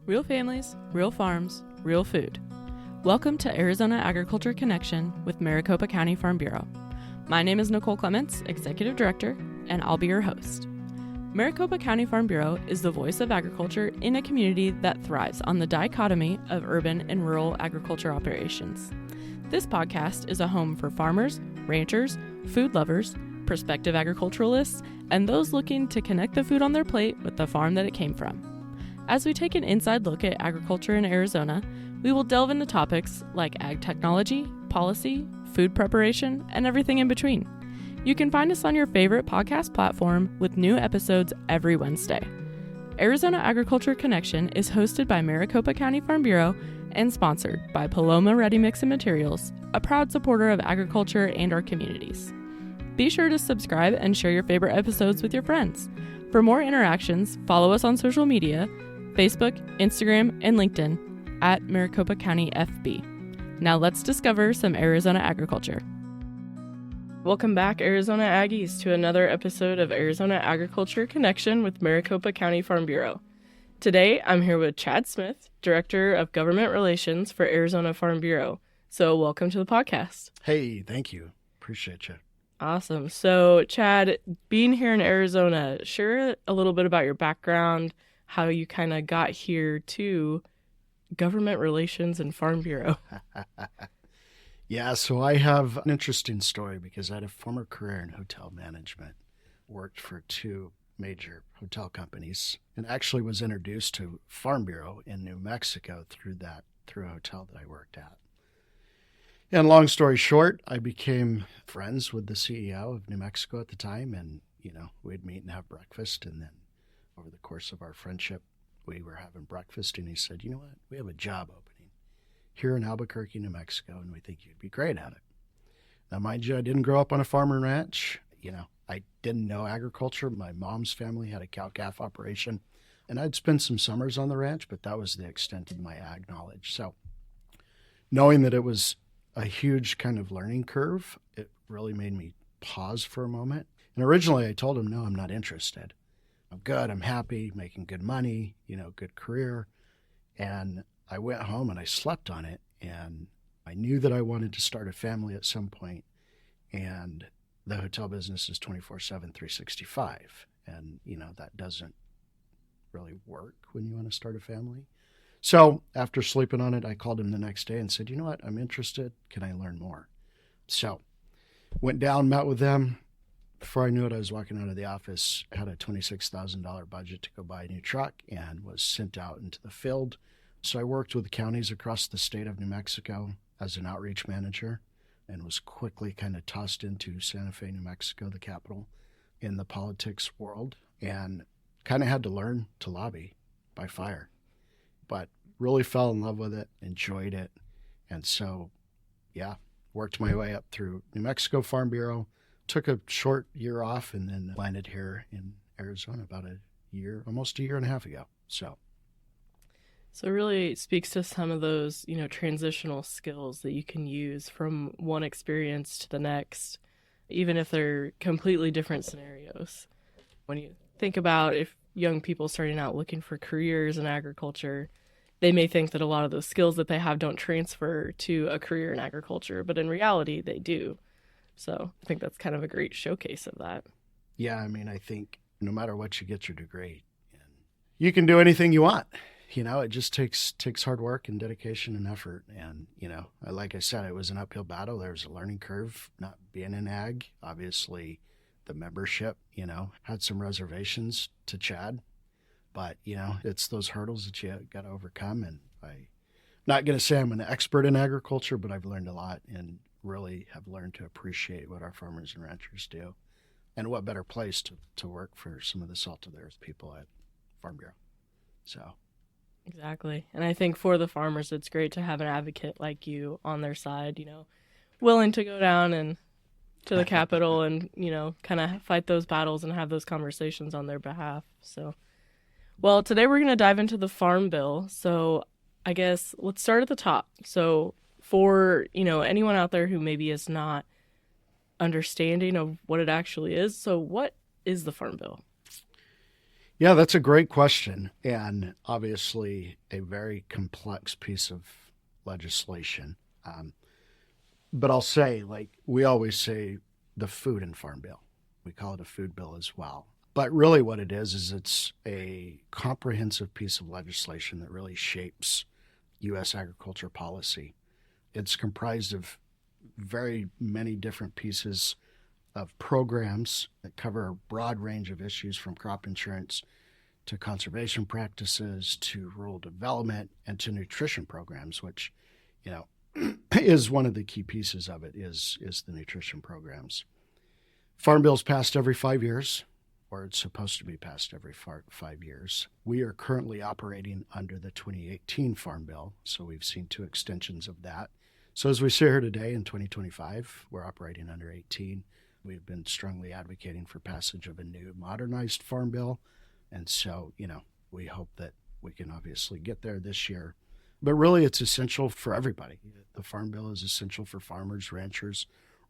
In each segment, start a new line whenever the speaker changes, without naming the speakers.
Real families, real farms, real food. Welcome to Arizona Agriculture Connection with Maricopa County Farm Bureau. My name is Nicole Clements, Executive Director, and I'll be your host. Maricopa County Farm Bureau is the voice of agriculture in a community that thrives on the dichotomy of urban and rural agriculture operations. This podcast is a home for farmers, ranchers, food lovers, prospective agriculturalists, and those looking to connect the food on their plate with the farm that it came from. As we take an inside look at agriculture in Arizona, we will delve into topics like ag technology, policy, food preparation, and everything in between. You can find us on your favorite podcast platform with new episodes every Wednesday. Arizona Agriculture Connection is hosted by Maricopa County Farm Bureau and sponsored by Paloma Ready Mix and Materials, a proud supporter of agriculture and our communities. Be sure to subscribe and share your favorite episodes with your friends. For more interactions, follow us on social media, Facebook, Instagram, and LinkedIn at Maricopa County FB. Now let's discover some Arizona agriculture. Welcome back, Arizona Aggies, to another episode of Arizona Agriculture Connection with Maricopa County Farm Bureau. Today, I'm here with Chad Smith, Director of Government Relations for Arizona Farm Bureau. So welcome to the podcast.
Hey, thank you. Appreciate you.
Awesome. So, Chad, being here in Arizona, share a little bit about your background, how you kind of got here to Government Relations and Farm Bureau.
Yeah, so I have an interesting story because I had a former career in hotel management, worked for two major hotel companies, and actually was introduced to Farm Bureau in New Mexico through a hotel that I worked at. And long story short, I became friends with the CEO of New Mexico at the time, and, we'd meet and have breakfast. And then over the course of our friendship, we were having breakfast, and he said, you know what, we have a job opening here in Albuquerque, New Mexico, and we think you'd be great at it. Now, mind you, I didn't grow up on a farm and ranch. I didn't know agriculture. My mom's family had a cow-calf operation, and I'd spent some summers on the ranch, but that was the extent of my ag knowledge. So knowing that it was a huge kind of learning curve, it really made me pause for a moment. And originally I told him, no, I'm not interested. I'm good. I'm happy, making good money, good career. And I went home and I slept on it. And I knew that I wanted to start a family at some point. And the hotel business is 24/7, 365. And, that doesn't really work when you want to start a family. So after sleeping on it, I called him the next day and said, you know what, I'm interested. Can I learn more? So went down, met with them. Before I knew it, I was walking out of the office, had a $26,000 budget to go buy a new truck, and was sent out into the field. So I worked with the counties across the state of New Mexico as an outreach manager, and was quickly kind of tossed into Santa Fe, New Mexico, the capital, in the politics world, and kind of had to learn to lobby by fire. But really fell in love with it, enjoyed it. And so, worked my way up through New Mexico Farm Bureau, took a short year off, and then landed here in Arizona about almost a year and a half ago. So
it really speaks to some of those, transitional skills that you can use from one experience to the next, even if they're completely different scenarios. When you think about if young people starting out looking for careers in agriculture, they may think that a lot of those skills that they have don't transfer to a career in agriculture, but in reality, they do. So I think that's kind of a great showcase of that. Yeah,
I think no matter what you get your degree, you can do anything you want. It just takes hard work and dedication and effort. And, like I said, it was an uphill battle. There was a learning curve not being in ag. Obviously, the membership, had some reservations to Chad. But, it's those hurdles that you got to overcome. And I'm not going to say I'm an expert in agriculture, but I've learned a lot and really have learned to appreciate what our farmers and ranchers do. And what better place to work for some of the salt of the earth people at Farm Bureau. So.
Exactly. And I think for the farmers, it's great to have an advocate like you on their side, willing to go down and to the Capitol and, kind of fight those battles and have those conversations on their behalf. So, well, today we're going to dive into the Farm Bill. So I guess let's start at the top. So for, anyone out there who maybe is not understanding of what it actually is. So what is the Farm Bill?
Yeah, that's a great question. And obviously, a very complex piece of legislation. Um, but I'll say, like we always say, the food and farm bill. We call it a food bill as well. But really, what it is it's a comprehensive piece of legislation that really shapes U.S. agriculture policy. It's comprised of very many different pieces of programs that cover a broad range of issues from crop insurance to conservation practices to rural development and to nutrition programs, which, you know, is one of the key pieces of it is the nutrition programs. Farm Bill's passed every 5 years, or it's supposed to be passed every 5 years. We are currently operating under the 2018 Farm Bill, so we've seen two extensions of that. So as we sit here today in 2025, we're operating under 18. We've been strongly advocating for passage of a new modernized Farm Bill. And so, we hope that we can obviously get there this year. But really, it's essential for everybody. The Farm Bill is essential for farmers, ranchers,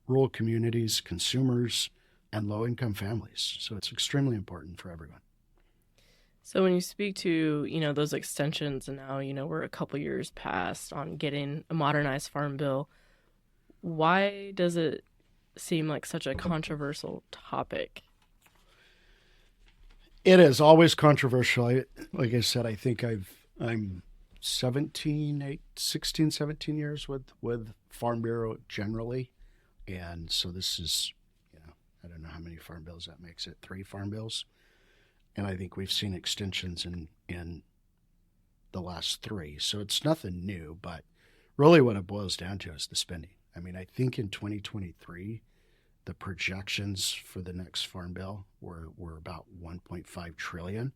rural communities, consumers, and low-income families. So it's extremely important for everyone.
So when you speak to, those extensions and now, we're a couple years past on getting a modernized farm bill, why does it seem like such a controversial topic?
It is always controversial. Like I said, I think I'm 16, 17 years with Farm Bureau generally. And so this is, I don't know how many farm bills that makes it, 3 farm bills. And I think we've seen extensions in the last 3. So it's nothing new, but really what it boils down to is the spending. I mean, I think in 2023, the projections for the next farm bill were about $1.5 trillion.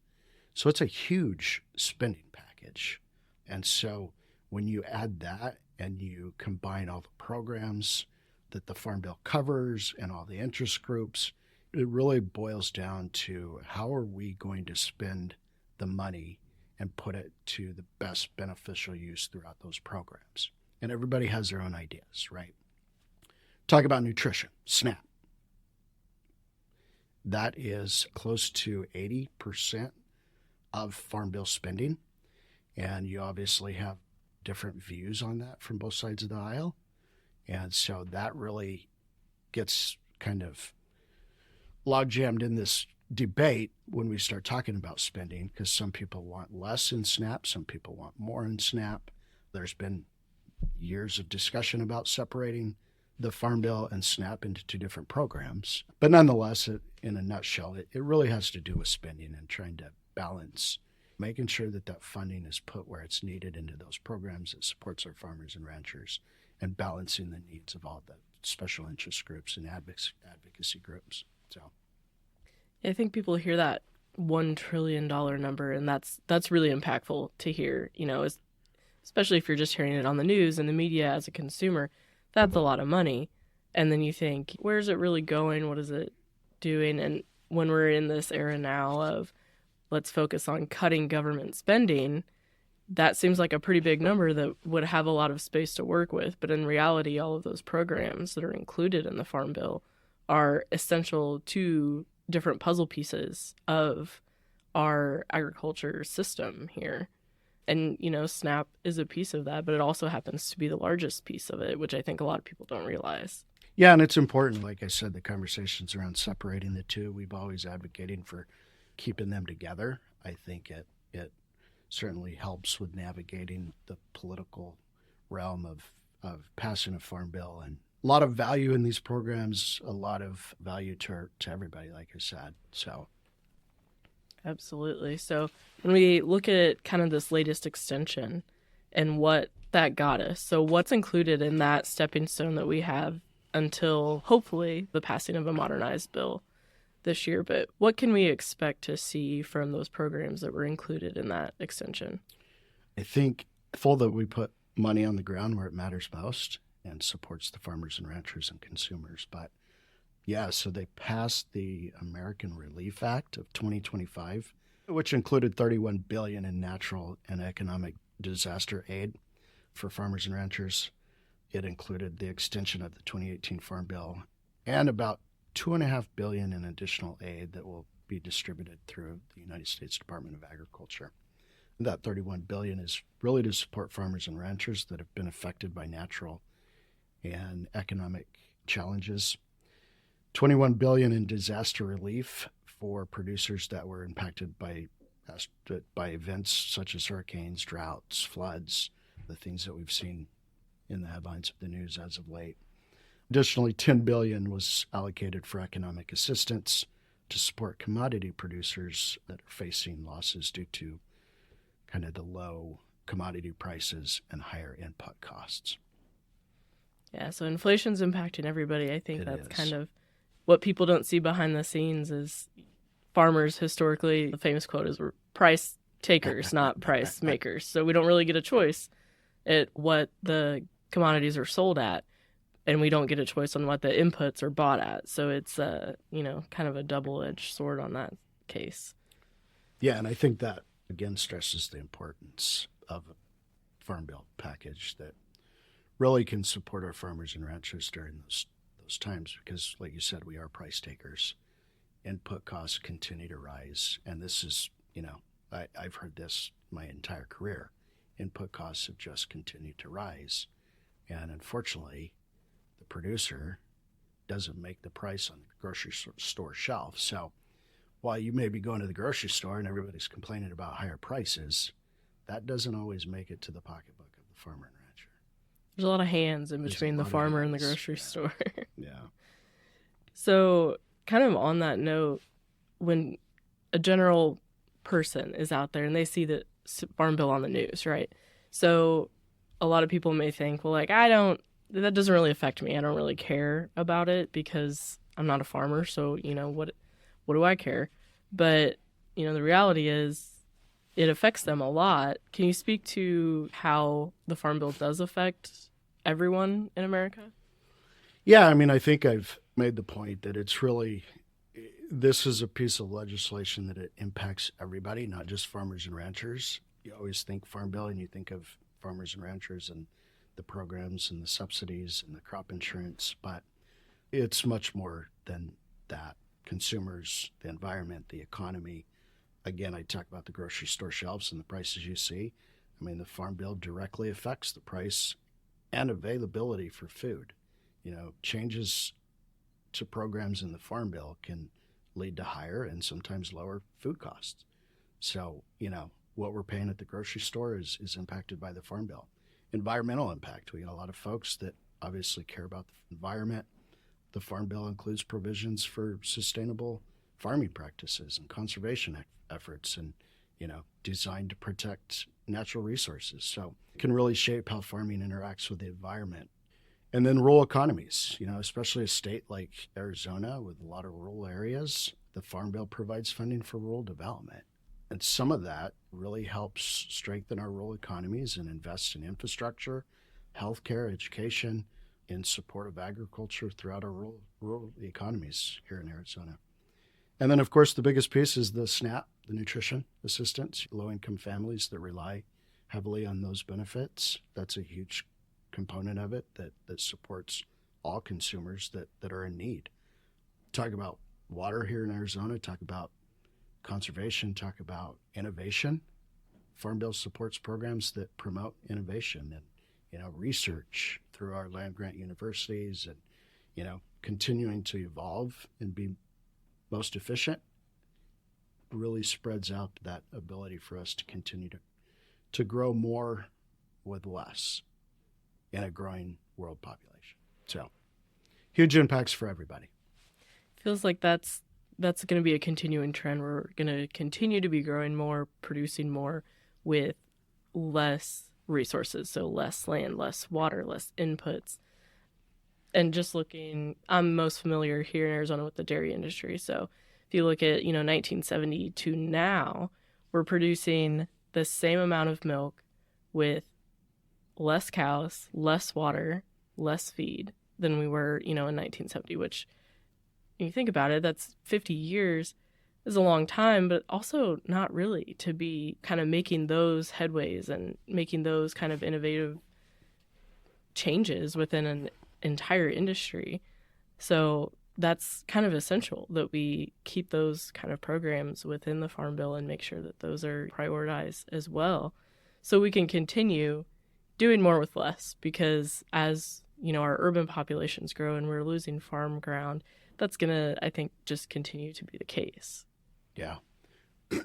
So it's a huge spending package. And so when you add that and you combine all the programs that the Farm Bill covers and all the interest groups, it really boils down to how are we going to spend the money and put it to the best beneficial use throughout those programs. And everybody has their own ideas, right? Talk about nutrition, SNAP. That is close to 80% of Farm Bill spending. And you obviously have different views on that from both sides of the aisle. And so that really gets kind of log jammed in this debate when we start talking about spending, because some people want less in SNAP, some people want more in SNAP. There's been years of discussion about separating the Farm Bill and SNAP into 2 different programs. But nonetheless, in a nutshell, it really has to do with spending and trying to balance, making sure that that funding is put where it's needed into those programs that supports our farmers and ranchers, and balancing the needs of all the special interest groups and advocacy groups. So,
I think people hear that $1 trillion number, and that's really impactful to hear, especially if you're just hearing it on the news and the media as a consumer. That's a lot of money. And then you think, where's it really going? What is it doing? And when we're in this era now of let's focus on cutting government spending, that seems like a pretty big number that would have a lot of space to work with. But in reality, all of those programs that are included in the Farm Bill are essential to different puzzle pieces of our agriculture system here. And, SNAP is a piece of that, but it also happens to be the largest piece of it, which I think a lot of people don't realize.
Yeah, and it's important, like I said, the conversations around separating the two. We've always advocating for keeping them together. I think it certainly helps with navigating the political realm of passing a farm bill, and a lot of value in these programs, a lot of value to everybody, like I said. So
absolutely. So when we look at kind of this latest extension and what that got us, so what's included in that stepping stone that we have until hopefully the passing of a modernized bill this year, but what can we expect to see from those programs that were included in that extension?
I think full that we put money on the ground where it matters most and supports the farmers and ranchers and consumers. But yeah, so they passed the American Relief Act of 2025, which included $31 billion in natural and economic disaster aid for farmers and ranchers. It included the extension of the 2018 Farm Bill and about $2.5 billion in additional aid that will be distributed through the United States Department of Agriculture. And that $31 billion is really to support farmers and ranchers that have been affected by natural and economic challenges. $21 billion in disaster relief for producers that were impacted by events such as hurricanes, droughts, floods, the things that we've seen in the headlines of the news as of late. Additionally, $10 billion was allocated for economic assistance to support commodity producers that are facing losses due to kind of the low commodity prices and higher input costs.
Yeah, so inflation's impacting everybody. I think that's kind of what people don't see behind the scenes is farmers historically, the famous quote is we're price takers, not price makers. So we don't really get a choice at what the commodities are sold at, and we don't get a choice on what the inputs are bought at. So it's, kind of a double-edged sword on that case.
Yeah, and I think that, again, stresses the importance of a Farm Bill package that really can support our farmers and ranchers during those times because, like you said, we are price takers. Input costs continue to rise, and this is, I've heard this my entire career. Input costs have just continued to rise, and unfortunately, the producer doesn't make the price on the grocery store shelf. So while you may be going to the grocery store and everybody's complaining about higher prices, that doesn't always make it to the pocketbook of the farmer and rancher.
There's a lot of hands in between the farmer and the grocery store.
Yeah.
So kind of on that note, when a general person is out there and they see the Farm Bill on the news, right? So a lot of people may think, well, that doesn't really affect me. I don't really care about it because I'm not a farmer. So, what do I care? But, the reality is it affects them a lot. Can you speak to how the Farm Bill does affect everyone in America?
Yeah, I think I've made the point that this is a piece of legislation that it impacts everybody, not just farmers and ranchers. You always think Farm Bill and you think of farmers and ranchers and the programs and the subsidies and the crop insurance, but it's much more than that. Consumers, the environment, the economy. Again, I talk about the grocery store shelves and the prices you see. The Farm Bill directly affects the price and availability for food. Changes to programs in the Farm Bill can lead to higher and sometimes lower food costs. So, what we're paying at the grocery store is impacted by the Farm Bill. Environmental impact. We got a lot of folks that obviously care about the environment. The Farm Bill includes provisions for sustainable farming practices and conservation efforts and, designed to protect natural resources. So it can really shape how farming interacts with the environment. And then rural economies, especially a state like Arizona with a lot of rural areas, the Farm Bill provides funding for rural development. And some of that really helps strengthen our rural economies and invest in infrastructure, healthcare, education, in support of agriculture throughout our rural economies here in Arizona. And then, of course, the biggest piece is the SNAP, the nutrition assistance, low-income families that rely heavily on those benefits. That's a huge component of it that supports all consumers that are in need. Talk about water here in Arizona, talk about conservation, talk about innovation. Farm Bill supports programs that promote innovation and research through our land-grant universities and continuing to evolve and be most efficient really spreads out that ability for us to continue to grow more with less in a growing world population. So huge impacts for everybody.
Feels like that's going to be a continuing trend. We're going to continue to be growing more, producing more with less resources. So less land, less water, less inputs. And just looking, I'm most familiar here in Arizona with the dairy industry. So if you look at, 1970 to now, we're producing the same amount of milk with less cows, less water, less feed than we were, in 1970, which when you think about it, that's 50 years is a long time, but also not really to be kind of making those headways and making those kind of innovative changes within an entire industry. So
that's kind of essential that we keep those kind of programs within the Farm Bill and make sure that those are prioritized as well, so we can continue doing more with less. Because as our urban populations grow and we're losing farm ground, that's going to, I think, just continue to be the case.
Yeah.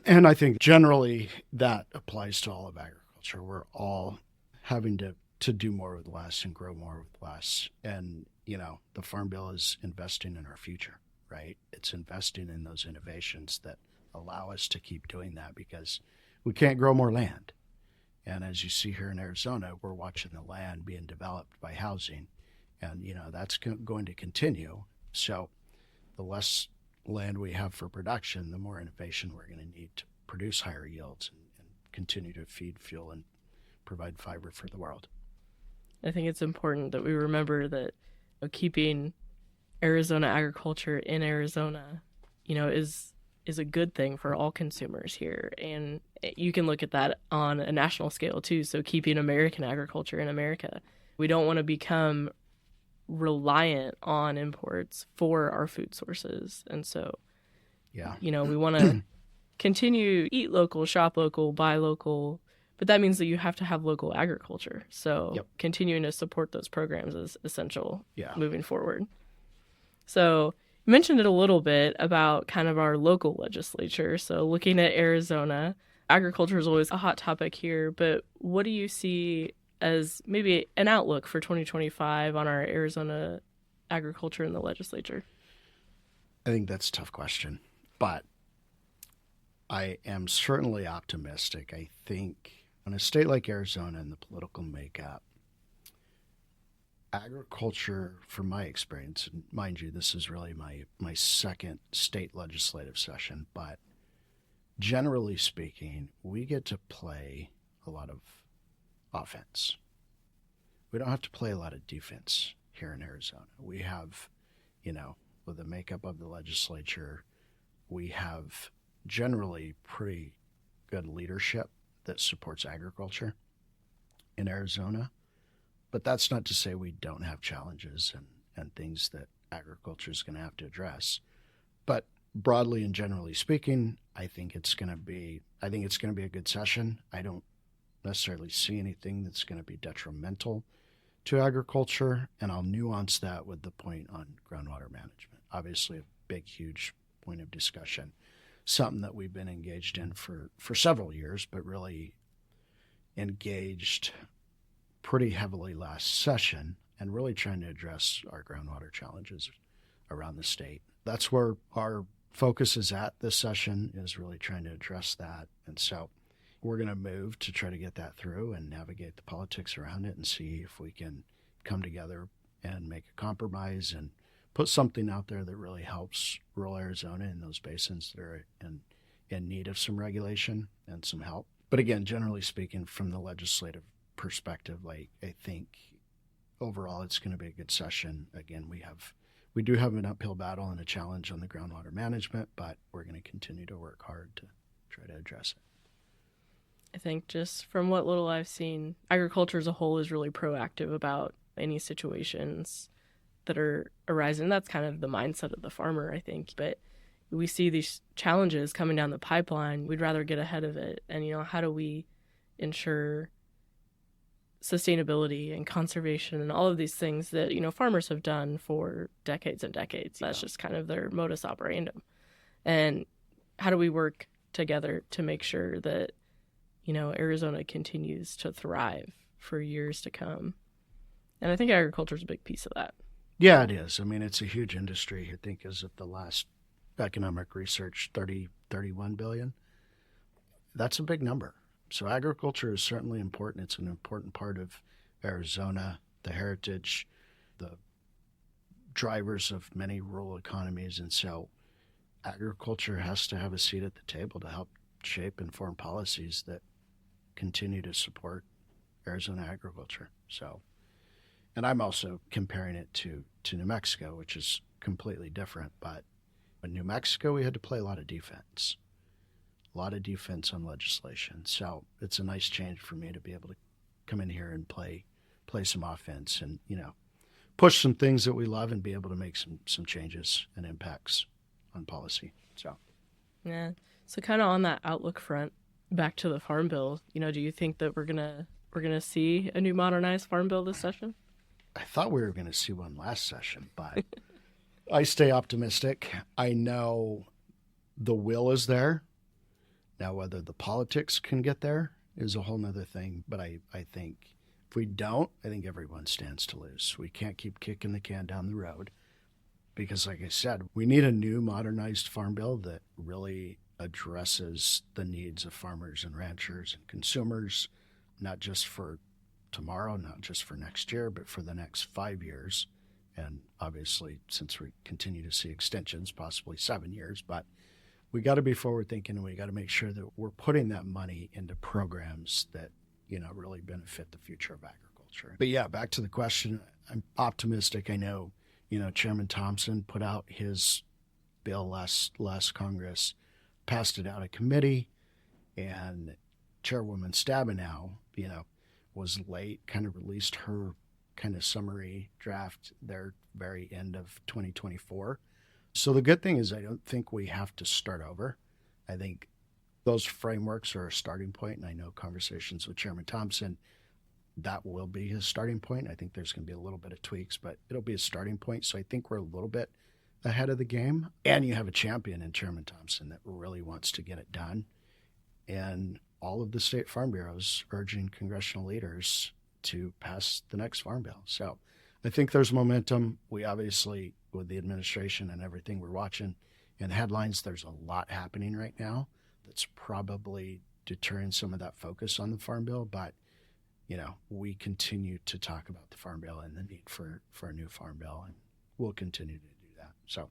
And I think generally that applies to all of agriculture. We're all having to do more with less and grow more with less. And, the Farm Bill is investing in our future, right? It's investing in those innovations that allow us to keep doing that, because we can't grow more land. And as you see here in Arizona, we're watching the land being developed by housing. And, that's going to continue. So the less land we have for production, the more innovation we're going to need to produce higher yields and continue to feed, fuel, and provide fiber for the world.
I think it's important that we remember that keeping Arizona agriculture in Arizona, is a good thing for all consumers here. And you can look at that on a national scale too. So keeping American agriculture in America. We don't want to become reliant on imports for our food sources. And so, we want to continue eat local, shop local, buy local, but that means that you have to have local agriculture. So continuing to support those programs is essential moving forward. So you mentioned it a little bit about kind of our local legislature. So looking at Arizona, agriculture is always a hot topic here, but what do you see as maybe an outlook for 2025 on our Arizona agriculture in the legislature?
I think that's a tough question, but I am certainly optimistic. I think in a state like Arizona and the political makeup, agriculture, from my experience, and mind you, this is really my second state legislative session, but generally speaking, we get to play a lot of offense. We don't have to play a lot of defense here in Arizona. We have, with the makeup of the legislature, we have generally pretty good leadership that supports agriculture in Arizona. But that's not to say we don't have challenges and things that agriculture is going to have to address. But broadly and generally speaking, I think it's going to be a good session. I don't necessarily see anything that's going to be detrimental to agriculture, and I'll nuance that with the point on groundwater management. Obviously, a big, huge point of discussion, something that we've been engaged in for several years, but really engaged pretty heavily last session and really trying to address our groundwater challenges around the state. That's where our focus is at this session, is really trying to address that. And so we're going to move to try to get that through and navigate the politics around it and see if we can come together and make a compromise and put something out there that really helps rural Arizona and those basins that are in need of some regulation and some help. But again, generally speaking, from the legislative perspective, I think overall it's going to be a good session. Again, we do have an uphill battle and a challenge on the groundwater management, but we're going to continue to work hard to try to address it.
I think just from what little I've seen, agriculture as a whole is really proactive about any situations that are arising. That's kind of the mindset of the farmer, I think. But we see these challenges coming down the pipeline. We'd rather get ahead of it. And, how do we ensure sustainability and conservation and all of these things that, farmers have done for decades and decades. That's just kind of their modus operandum. And how do we work together to make sure that, Arizona continues to thrive for years to come? And I think agriculture is a big piece of that.
Yeah, it is. I mean, it's a huge industry. I think as of the last economic research, 31 billion. That's a big number. So agriculture is certainly important. It's an important part of Arizona, the heritage, the drivers of many rural economies. And so agriculture has to have a seat at the table to help shape and form policies that continue to support Arizona agriculture. So, and I'm also comparing it to New Mexico, which is completely different. But in New Mexico, we had to play a lot of defense on legislation. So it's a nice change for me to be able to come in here and play some offense and, push some things that we love and be able to make some changes and impacts on policy. So,
yeah. So kind of on that outlook front, back to the Farm Bill, do you think that we're gonna see a new modernized Farm Bill this session?
I thought we were going to see one last session, but I stay optimistic. I know the will is there. Now, whether the politics can get there is a whole nother thing. But I think if we don't, I think everyone stands to lose. We can't keep kicking the can down the road because, like I said, we need a new modernized farm bill that really addresses the needs of farmers and ranchers and consumers, not just for tomorrow, not just for next year, but for the next 5 years. And obviously, since we continue to see extensions, possibly 7 years, but we got to be forward thinking and we got to make sure that we're putting that money into programs that, really benefit the future of agriculture. But yeah, back to the question, I'm optimistic. I know, Chairman Thompson put out his bill last Congress, passed it out of committee, and Chairwoman Stabenow, was late, kind of released her kind of summary draft there very end of 2024. So the good thing is I don't think we have to start over. I think those frameworks are a starting point, and I know conversations with Chairman Thompson, that will be his starting point. I think there's going to be a little bit of tweaks, but it'll be a starting point. So I think we're a little bit ahead of the game. And you have a champion in Chairman Thompson that really wants to get it done. And all of the state farm bureaus urging congressional leaders to pass the next farm bill. So I think there's momentum. We obviously, with the administration and everything we're watching in headlines, there's a lot happening right now that's probably deterring some of that focus on the farm bill. But, we continue to talk about the farm bill and the need for a new farm bill, and we'll continue to do that. So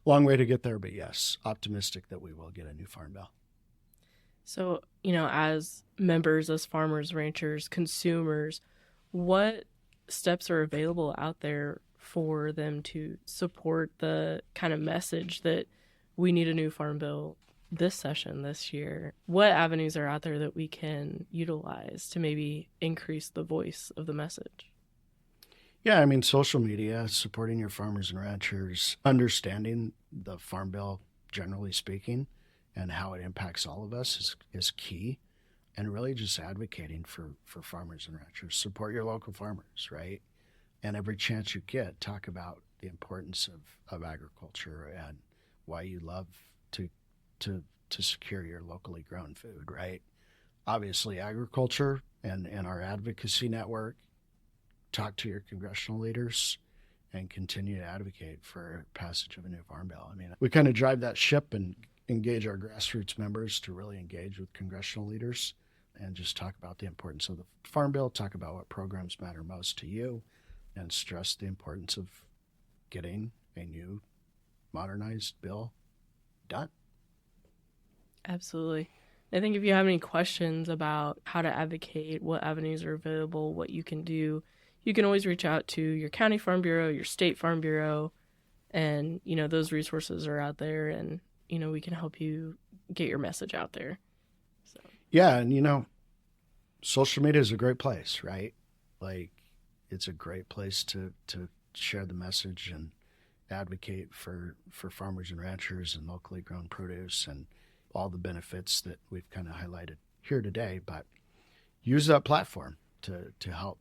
long way to get there, but yes, optimistic that we will get a new farm bill.
So, as members, as farmers, ranchers, consumers, what steps are available out there for them to support the kind of message that we need a new farm bill this session, this year? What avenues are out there that we can utilize to maybe increase the voice of the message?
Yeah, social media, supporting your farmers and ranchers, understanding the farm bill, generally speaking, and how it impacts all of us is key. And really just advocating for farmers and ranchers. Support your local farmers, right? And every chance you get, talk about the importance of agriculture and why you love to secure your locally grown food, right? Obviously, agriculture and our advocacy network, talk to your congressional leaders and continue to advocate for passage of a new farm bill. We kind of drive that ship and engage our grassroots members to really engage with congressional leaders and just talk about the importance of the farm bill, talk about what programs matter most to you, and stress the importance of getting a new modernized bill done.
Absolutely. I think if you have any questions about how to advocate, what avenues are available, what you can do, you can always reach out to your county farm bureau, your state farm bureau, and, those resources are out there, and, we can help you get your message out there. So.
Yeah, and, social media is a great place, right? It's a great place to share the message and advocate for farmers and ranchers and locally grown produce and all the benefits that we've kind of highlighted here today. But use that platform to help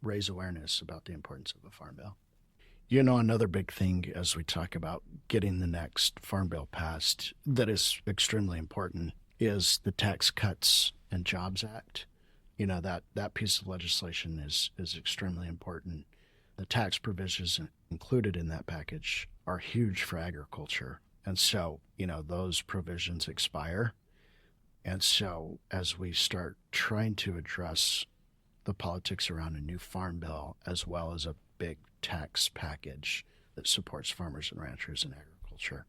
raise awareness about the importance of a farm bill. Another big thing as we talk about getting the next farm bill passed that is extremely important is the Tax Cuts and Jobs Act. That piece of legislation is extremely important. The tax provisions included in that package are huge for agriculture. And so, those provisions expire. And so as we start trying to address the politics around a new farm bill, as well as a big tax package that supports farmers and ranchers and agriculture,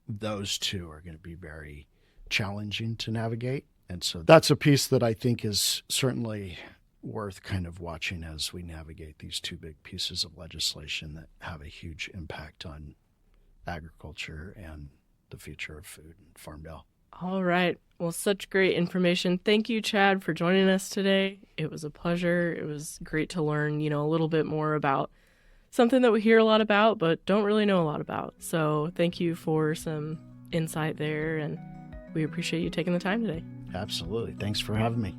those two are going to be very challenging to navigate. And so that's a piece that I think is certainly worth kind of watching as we navigate these two big pieces of legislation that have a huge impact on agriculture and the future of food and Farm Bill.
All right. Well, such great information. Thank you, Chad, for joining us today. It was a pleasure. It was great to learn, a little bit more about something that we hear a lot about but don't really know a lot about. So thank you for some insight there, and we appreciate you taking the time today.
Absolutely. Thanks for having me.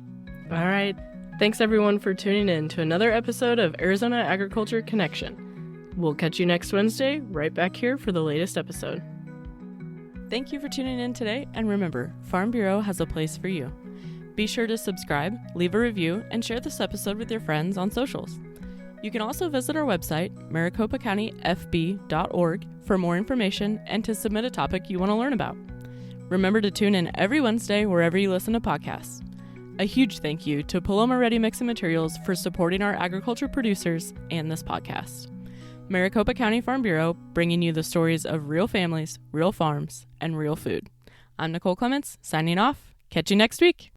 All right. Thanks everyone for tuning in to another episode of Arizona Agriculture Connection. We'll catch you next Wednesday right back here for the latest episode.
Thank you for tuning in today, and remember, Farm Bureau has a place for you. Be sure to subscribe, leave a review, and share this episode with your friends on socials. You can also visit our website, maricopacountyfb.org, for more information and to submit a topic you want to learn about. Remember to tune in every Wednesday wherever you listen to podcasts. A huge thank you to Paloma Ready Mix and Materials for supporting our agriculture producers and this podcast. Maricopa County Farm Bureau, bringing you the stories of real families, real farms, and real food. I'm Nicole Clements, signing off. Catch you next week.